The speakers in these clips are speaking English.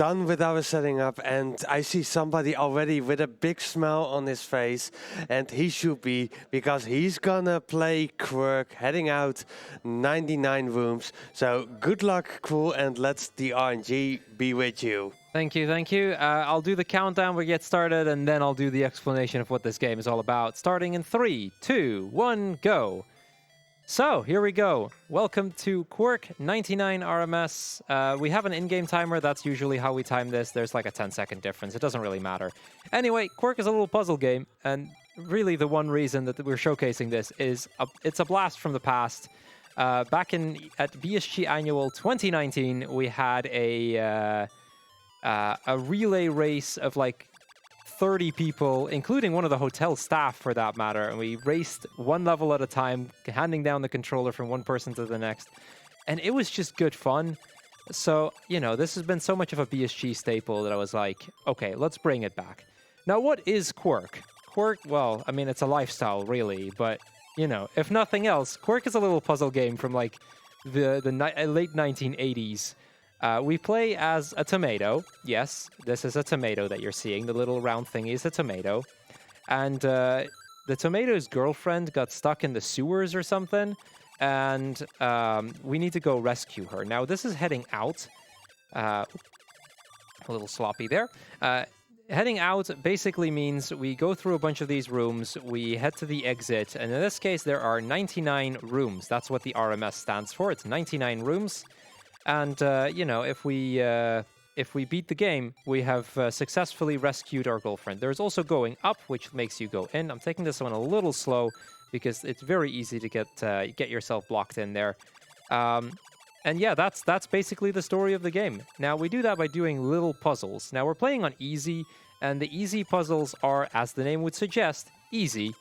Done with our setting up, and I see somebody already with a big smile on his face, and he should be, because he's gonna play Kwirk, heading out 99 rooms. So good luck, Crrool, and let's the RNG be with you. Thank you, thank you. I'll do the countdown, we get started, and then I'll do the explanation of what this game is all about. Starting in 3, 2, 1, go. So, here we go. Welcome to Kwirk 99 RMS. We have an in-game timer. That's usually how we time this. There's like a 10-second difference. It doesn't really matter. Anyway, Kwirk is a little puzzle game, and really the one reason that we're showcasing this is it's a blast from the past. Back at BSG Annual 2019, we had a relay race of like 30 people, including one of the hotel staff for that matter, and we raced one level at a time, handing down the controller from one person to the next, and it was just good fun. So, you know, this has been so much of a BSG staple that I was like, okay, let's bring it back. Now, what is Kwirk? Kwirk, well, I mean, it's a lifestyle, really, but, you know, if nothing else, Kwirk is a little puzzle game from, like, the late 1980s. We play as a tomato. Yes, this is a tomato that you're seeing. The little round thingy is a tomato. And the tomato's girlfriend got stuck in the sewers or something. And we need to go rescue her. Now, this is heading out. A little sloppy there. Heading out basically means we go through a bunch of these rooms. We head to the exit. And in this case, there are 99 rooms. That's what the RMS stands for. It's 99 rooms. And, you know, if we beat the game, we have successfully rescued our girlfriend. There's also going up, which makes you go in. I'm taking this one a little slow because it's very easy to get yourself blocked in there. And yeah, that's basically the story of the game. Now, we do that by doing little puzzles. Now, we're playing on easy, and the easy puzzles are, as the name would suggest, easy.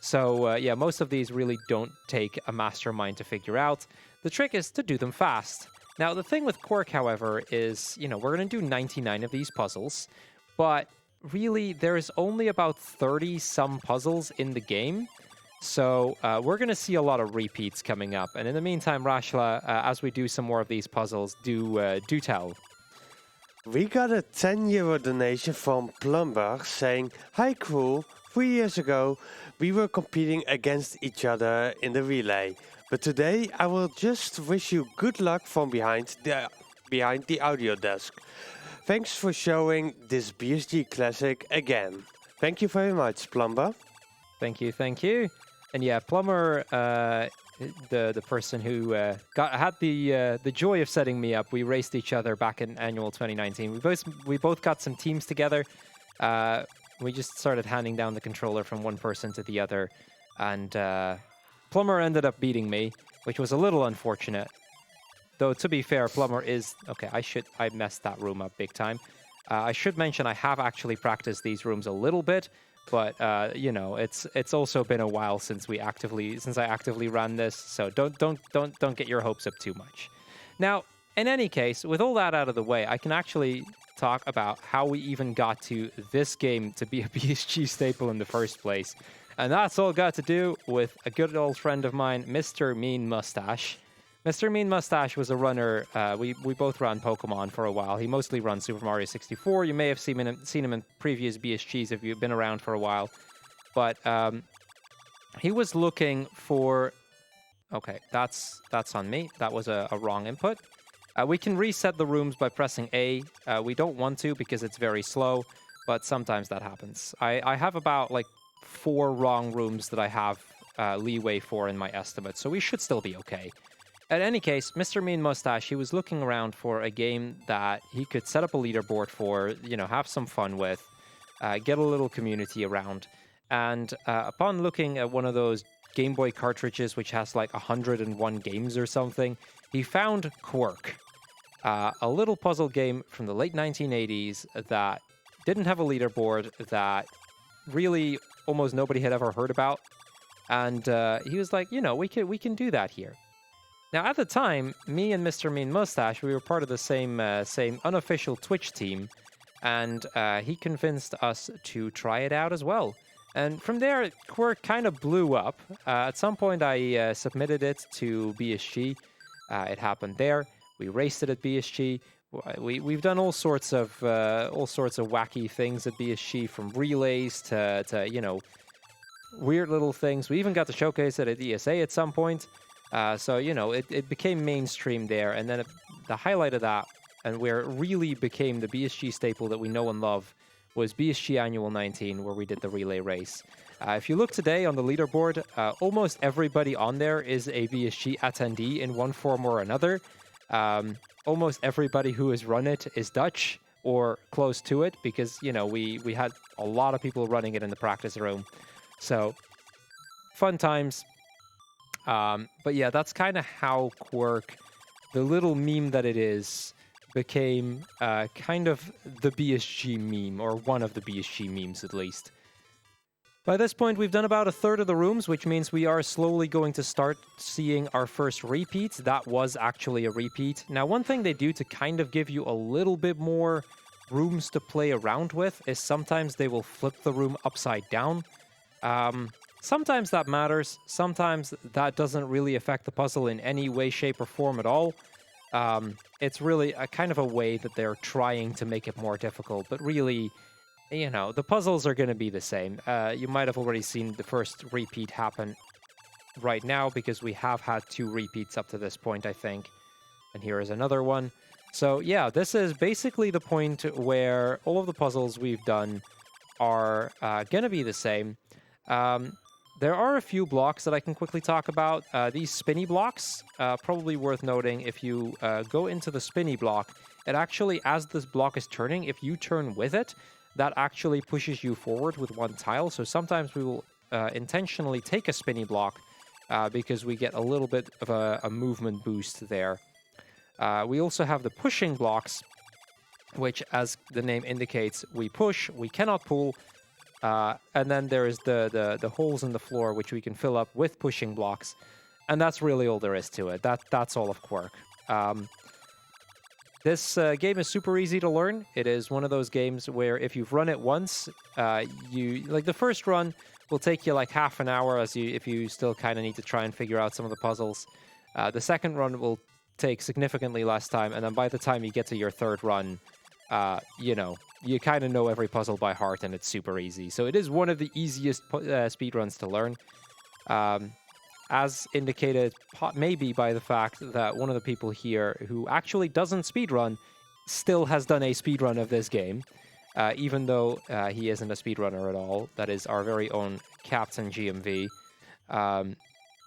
So, yeah, most of these really don't take a mastermind to figure out. The trick is to do them fast. Now, the thing with Kwirk, however, is, you know, we're going to do 99 of these puzzles, but really, there's only about 30-some puzzles in the game, so we're going to see a lot of repeats coming up. And in the meantime, Rashla, as we do some more of these puzzles, do tell. We got a €10 donation from Plumber saying, "Hi Crrool, 3 years ago, we were competing against each other in the relay. But today, I will just wish you good luck from behind the audio desk. Thanks for showing this BSG classic again." Thank you very much, Plumber. Thank you, thank you. And yeah, Plumber, the person who had the joy of setting me up. We raced each other back in Annual 2019. We both got some teams together. We just started handing down the controller from one person to the other, and Plumber ended up beating me, which was a little unfortunate. Though, to be fair, Plumber is... Okay, I messed that room up big time. I should mention I have actually practiced these rooms a little bit, but, you know, it's also been a while since I actively ran this, so don't get your hopes up too much. Now, in any case, with all that out of the way, I can actually talk about how we even got to this game to be a BSG staple in the first place. And that's all got to do with a good old friend of mine, Mr. Mean Mustache. Mr. Mean Mustache was a runner. We both ran Pokemon for a while. He mostly runs Super Mario 64. You may have seen him in previous BSGs if you've been around for a while. But he was looking for... Okay, that's on me. That was a wrong input. We can reset the rooms by pressing A. We don't want to because it's very slow, but sometimes that happens. I have about, like, 4 wrong rooms that I have leeway for in my estimate, so we should still be okay. In any case, Mr. Mean Mustache, he was looking around for a game that he could set up a leaderboard for, you know, have some fun with, get a little community around. And upon looking at one of those Game Boy cartridges, which has like 101 games or something, he found Kwirk, a little puzzle game from the late 1980s that didn't have a leaderboard, that really almost nobody had ever heard about. And he was like, you know, we can do that here. Now, at the time, me and Mr. Mean Mustache, we were part of the same unofficial Twitch team, and he convinced us to try it out as well. And from there, Kwirk kind of blew up. At some point, I submitted it to BSG. It happened there. We raced it at BSG. we've done all sorts of wacky things at BSG, from relays to weird little things. We even got to showcase it at ESA at some point. So it became mainstream there, and then the highlight of that, and where it really became the BSG staple that we know and love, was BSG Annual 19, where we did the relay race. If you look today on the leaderboard, almost everybody on there is a BSG attendee in one form or another. Almost everybody who has run it is Dutch or close to it, because we had a lot of people running it in the practice room. So fun times. But yeah, that's kind of how Kwirk, the little meme that it is, became kind of the BSG meme, or one of the BSG memes at least. By this point, we've done about a third of the rooms, which means we are slowly going to start seeing our first repeat. That was actually a repeat. Now, one thing they do to kind of give you a little bit more rooms to play around with is sometimes they will flip the room upside down. Sometimes that matters. Sometimes that doesn't really affect the puzzle in any way, shape, or form at all. It's really a kind of a way that they're trying to make it more difficult, but really, the puzzles are going to be the same. You might have already seen the first repeat happen right now, because we have had 2 repeats up to this point, I think. And here is another one. So yeah, this is basically the point where all of the puzzles we've done are going to be the same. There are a few blocks that I can quickly talk about. These spinny blocks, probably worth noting. If you go into the spinny block, it actually, as this block is turning, if you turn with it, that actually pushes you forward with 1 tile. So sometimes we will intentionally take a spinny block because we get a little bit of a movement boost there. We also have the pushing blocks, which, as the name indicates, we push, we cannot pull. And then there is the holes in the floor, which we can fill up with pushing blocks. And that's really all there is to it. That's all of Kwirk. This game is super easy to learn. It is one of those games where if you've run it once, the first run will take you like half an hour if you still kind of need to try and figure out some of the puzzles. The second run will take significantly less time, and then by the time you get to your third run, you kind of know every puzzle by heart, and it's super easy. So it is one of the easiest speedruns to learn. As indicated maybe by the fact that one of the people here who actually doesn't speedrun still has done a speedrun of this game, even though he isn't a speedrunner at all. That is our very own Captain GMV.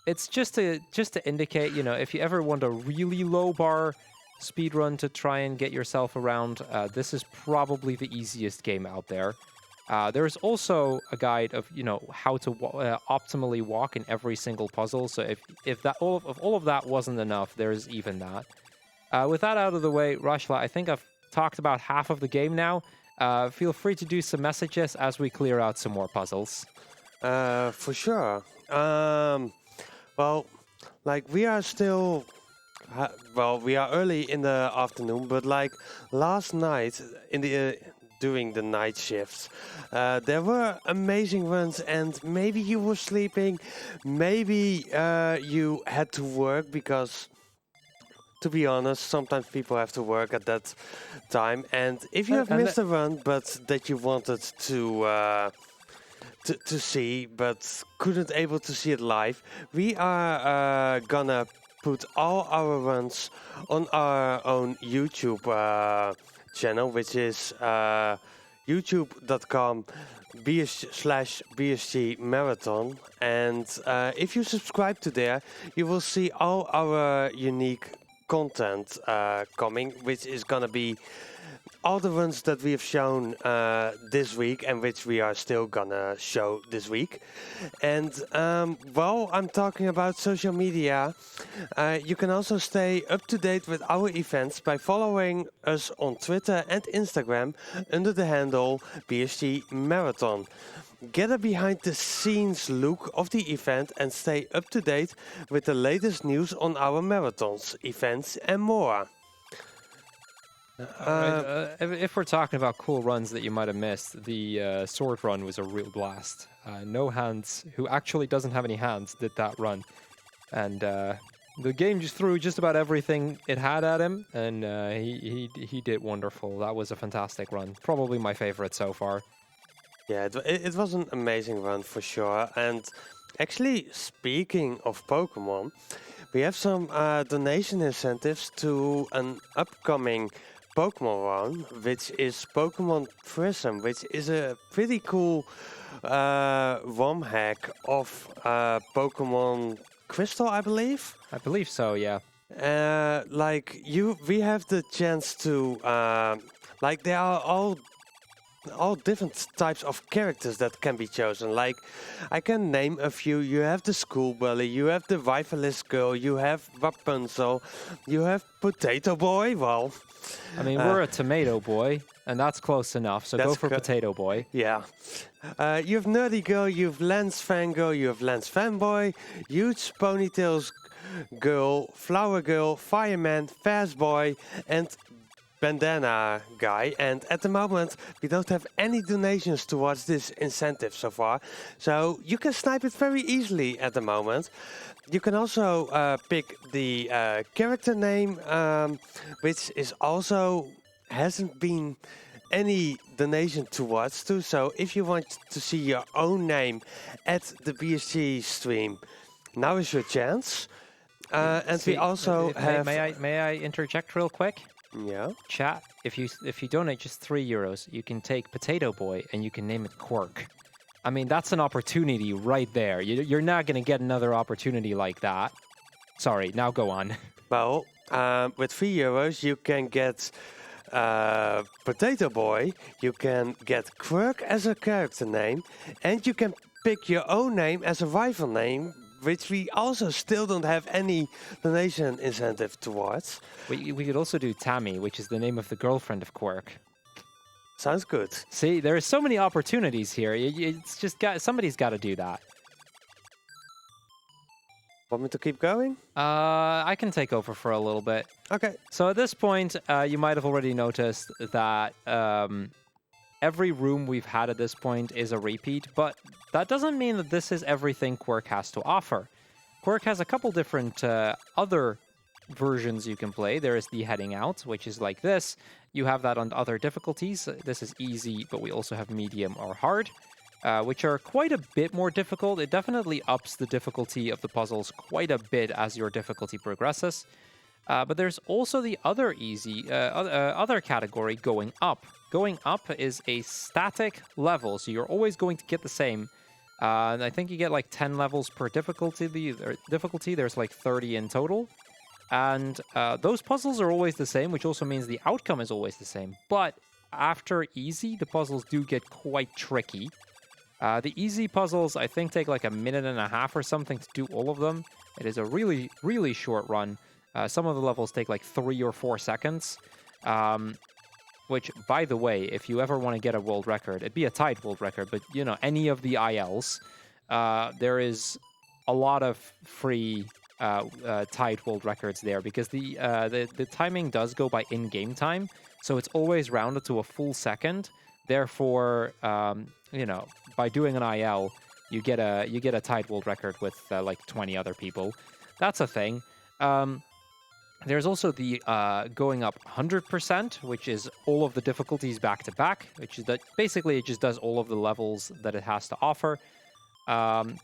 It's just to indicate, if you ever want a really low bar speedrun to try and get yourself around, this is probably the easiest game out there. There's also a guide of how to optimally walk in every single puzzle. So if all of that wasn't enough, there's even that. With that out of the way, Rashla, I think I've talked about half of the game now. Feel free to do some messages as we clear out some more puzzles. For sure. Well, we are still. We are early in the afternoon, but last night during the night shifts, there were amazing runs, and maybe you were sleeping, maybe you had to work, because to be honest, sometimes people have to work at that time, and if you have missed a run but that you wanted to see but couldn't able to see it live, we are gonna put all our runs on our own YouTube channel, which is youtube.com/BSG Marathon. And if you subscribe to there, you will see all our unique content coming, which is gonna be all the runs that we have shown this week, and which we are still gonna show this week. And while I'm talking about social media, you can also stay up to date with our events by following us on Twitter and Instagram under the handle BSG Marathon. Get a behind the scenes look of the event and stay up to date with the latest news on our marathons, events and more. If we're talking about cool runs that you might have missed, the sword run was a real blast. No Hands, who actually doesn't have any hands, did that run. And The game just threw just about everything it had at him, and he did wonderful. That was a fantastic run. Probably my favorite so far. Yeah, it was an amazing run for sure. And actually, speaking of Pokemon, we have some donation incentives to an upcoming Pokemon run, which is Pokemon Prism, which is a pretty cool ROM hack of Pokemon Crystal, I believe. I believe so, yeah. We have the chance to there are all different types of characters that can be chosen. Like, I can name a few. You have the School Bully, you have the Rivalist Girl, you have Rapunzel, you have Potato Boy. Well, I mean, we're a Tomato Boy, and that's close enough, so go for Potato Boy. Yeah. You have Nerdy Girl, you have Lance Fangirl, you have Lance Fanboy, Huge Ponytails Girl, Flower Girl, Fireman, Fast Boy, and Bandana Guy. And at the moment, we don't have any donations towards this incentive so far, so you can snipe it very easily at the moment. You can also pick the character name, which is also hasn't been any donation towards to. So if you want to see your own name at the BSG stream, now is your chance. And we also have. May I interject real quick? Yeah. Chat. If you donate just €3, you can take Potato Boy and you can name it Kwirk. I mean, that's an opportunity right there. You're not going to get another opportunity like that. Sorry. Now go on. Well, with €3, you can get Potato Boy, you can get Kwirk as a character name, and you can pick your own name as a rival name, which we also still don't have any donation incentive towards. We could also do Tammy, which is the name of the girlfriend of Kwirk. Sounds good. See, there are so many opportunities here. It's just somebody's got to do that. Want me to keep going? I can take over for a little bit. Okay. So at this point, you might have already noticed that every room we've had at this point is a repeat, but that doesn't mean that this is everything Kwirk has to offer. Kwirk has a couple different other versions you can play. There is the heading out, which is like this. You have that on other difficulties. This is easy, but we also have medium or hard, which are quite a bit more difficult. It definitely ups the difficulty of the puzzles quite a bit as your difficulty progresses. But there's also the other other category, going up. Going up is a static level, so you're always going to get the same. And I think you get like 10 levels per difficulty. There's like 30 in total. And those puzzles are always the same, which also means the outcome is always the same. But after easy, the puzzles do get quite tricky. The easy puzzles, I think, take like a minute and a half or something to do all of them. It is a really, really short run. Some of the levels take like 3 or 4 seconds. Which, by the way, if you ever want to get a world record, it'd be a tied world record, but, you know, any of the ILs, there is a lot of free tied world records there, because the timing does go by in-game time, so it's always rounded to a full second. Therefore, you know, by doing an IL, you get a tied world record with like 20 other people. That's a thing. There's also the going up 100%, which is all of the difficulties back to back, which is that basically it just does all of the levels that it has to offer.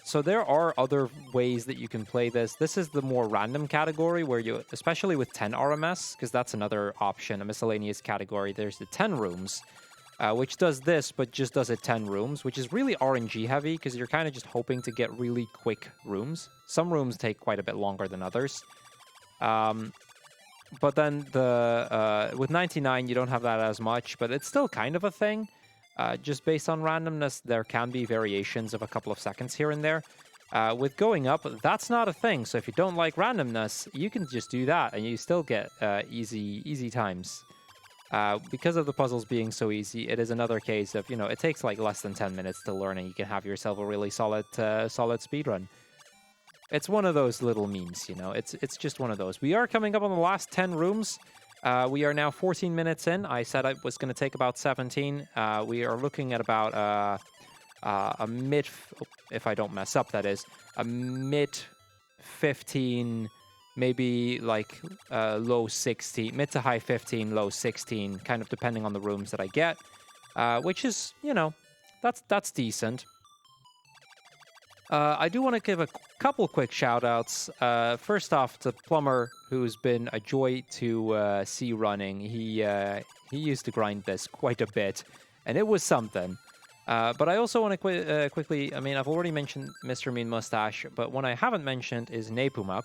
So there are other ways that you can play this. This is the more random category where you, especially with 10 RMS, because that's another option, a miscellaneous category. There's the 10 rooms, which does this, but just does it 10 rooms, which is really RNG heavy, because you're kind of just hoping to get really quick rooms. Some rooms take quite a bit longer than others. But then with 99, you don't have that as much, but it's still kind of a thing. Just based on randomness, there can be variations of a couple of seconds here and there. With going up, that's not a thing. So if you don't like randomness, you can just do that, and you still get easy times. Because of the puzzles being so easy, it is another case of, you know, it takes like less than 10 minutes to learn, and you can have yourself a really solid speedrun. It's one of those little memes, you know. It's just one of those. We are coming up on the last 10 rooms. We are now 14 minutes in. I said I was going to take about 17. We are looking at about a mid, if I don't mess up, that is, a mid 15 maybe like low 16, mid to high 15, low 16, kind of depending on the rooms that I get, which is, you know, that's decent. I do want to give a couple quick shout-outs. First off, to Plumber, who's been a joy to see running. He used to grind this quite a bit, and it was something. But I also want to quickly, I mean, I've already mentioned Mr. Mean Mustache, but one I haven't mentioned is Nepomuk.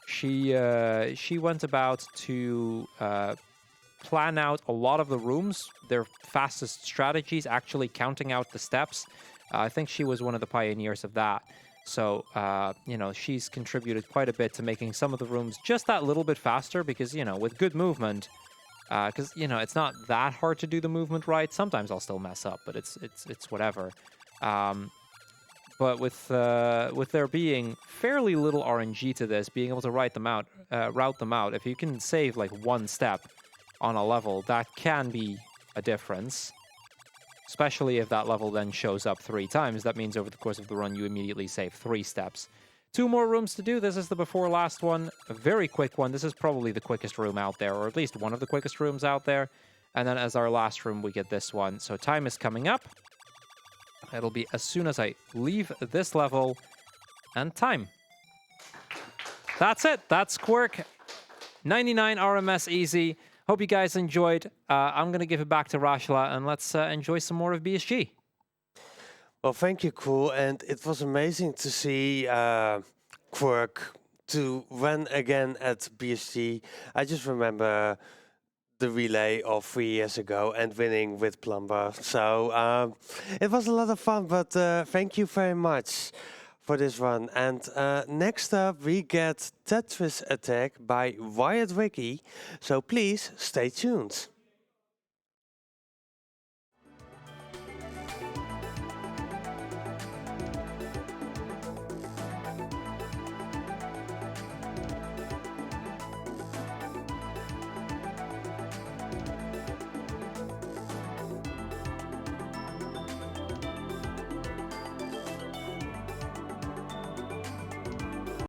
She went about to plan out a lot of the rooms, their fastest strategies, actually counting out the steps. I think she was one of the pioneers of that. So, you know, she's contributed quite a bit to making some of the rooms just that little bit faster because, you know, with good movement, because, you know, it's not that hard to do the movement right. Sometimes I'll still mess up, but it's whatever. But with there being fairly little RNG to this, being able to route them out, if you can save like one step on a level, that can be a difference. Especially if that level then shows up 3 times. That means over the course of the run, you immediately save 3 steps. 2 more rooms to do. This is the before last one. A very quick one. This is probably the quickest room out there, or at least one of the quickest rooms out there. And then as our last room, we get this one. So time is coming up. It'll be as soon as I leave this level. And time. That's it. That's Kwirk. 99 RMS easy. Hope you guys enjoyed. I'm going to give it back to Rashla, and let's enjoy some more of BSG. Well, thank you, Crrool. And it was amazing to see Kwirk to run again at BSG. I just remember the relay of 3 years ago and winning with Plumber. So it was a lot of fun, but thank you very much for this run. And next up we get Tetris Attack by Wired Wiki, so please stay tuned.